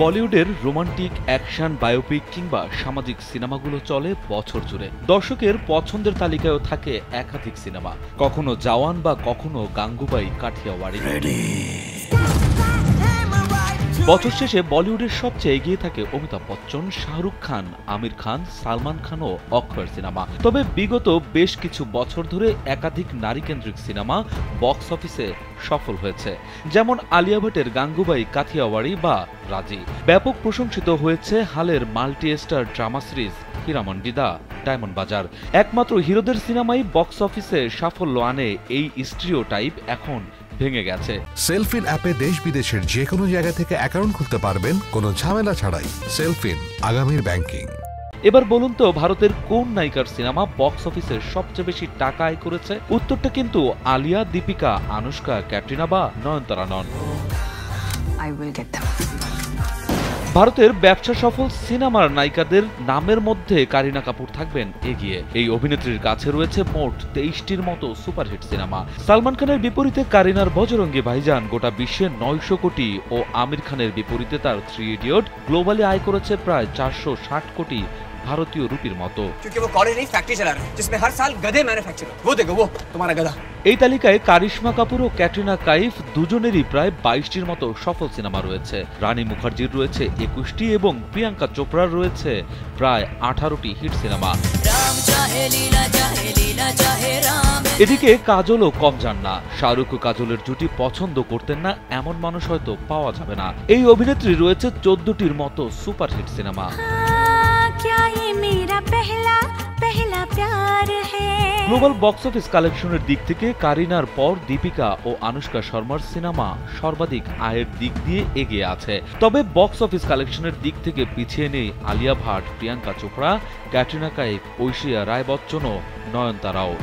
বলিউডের romantic action biopic কিংবা সামাজিক সিনেমাগুলো চলে বছর জুড়ে। দর্শকের পছন্দের তালিকায়ও থাকে একাধিক সিনেমা, কখনো জওয়ান বা কখনো গাঙ্গুবাই কাঠিয়াওয়াড়ি। বছর শেষে বলিউডের সবচেয়ে এগিয়ে থাকে অমিতাভ বচ্চন, শাহরুখ খান, আমির খান, সালমান খান ও অক্ষয়ের সিনেমা। তবে বিগত বেশ কিছু বছর ধরে একাধিক নারীকেন্দ্রিক সিনেমা বক্স অফিসে সফল হয়েছে, যেমন আলিয়া ভাটের গাঙ্গুবাই কাথিয়াওয়াড়ি বা রাজি। ব্যাপক প্রশংসিত হয়েছে হালের multi star drama series Heeramandi the diamond bazaar. একমাত্র হিরোদের সিনেমাই বক্স অফিসে সাফল্য আনে, এই স্টিরিওটাইপ এখন ভেঙে গেছে। সেলফিন অ্যাপে দেশ বিদেশের যে কোনো জায়গা থেকে অ্যাকাউন্ট খুলতে পারবেন কোনো ঝামেলা ছাড়াই। সেলফিন, আগামীর ব্যাংকিং। এবার বলুন তো, ভারতের কোন নায়িকার সিনেমা বক্স অফিসে সবচেয়ে বেশি টাকা আয় করেছে? উত্তরটা কিন্তু আলিয়া, দীপিকা, আনুষ্কা, ক্যাটরিনা বা নয়নতারা নন। ভারতের ব্যবসা সফল সিনেমার নায়িকাদের নামের মধ্যে কারিনা কাপুর থাকবেন এগিয়ে। এই অভিনেত্রীর কাছে রয়েছে মোট 23টির মতো সুপারহিট সিনেমা। সালমান খানের বিপরীতে কারিনার বজরঙ্গী ভাইজান গোটা বিশ্বে 900 কোটি ও আমির খানের বিপরীতে তার 3 ইডিয়ট গ্লোবালি আয় করেছে প্রায় 460 কোটি ভারতীয় রুপির মতো। এই তালিকায় কারিশমা কাপুর ও ক্যাটরিনা কাইফ দুজনেরই প্রায় 22টির মতো সফল সিনেমা রয়েছে। রানী মুখার্জির রয়েছে 21টি এবং প্রিয়াঙ্কা চোপড়ার রয়েছে প্রায় 18টি হিট সিনেমা। এদিকে কাজলও কম যান না। শাহরুখ ও কাজলের জুটি পছন্দ করতেন না এমন মানুষ হয়তো পাওয়া যাবে না। এই অভিনেত্রী রয়েছে 14টির মতো superhit cinema. Global box office কালেকশনের দিক থেকে কারিনার পর দীপিকা ও আনুষ্কা শর্মার সিনেমা সর্বাধিক আয়ের দিক দিয়ে এগিয়ে আছে। তবে বক্স অফিস কালেকশনের দিক থেকে পিছিয়ে নেই আলিয়া ভাট, প্রিয়াঙ্কা চোপড়া, ক্যাটরিনা কাইফ, ঐশ্বরিয়া রায় বচ্চন ও নয়নতারাও।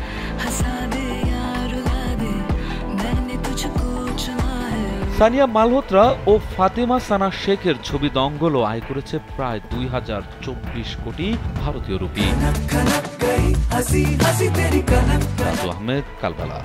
সানিয়া মালহোত্রা ও ফাতেমা সানা শেখের ছবি দঙ্গলও আয় করেছে প্রায় 2024 কোটি ভারতীয় রুপি। রাজু আহমেদ, কালবেলা।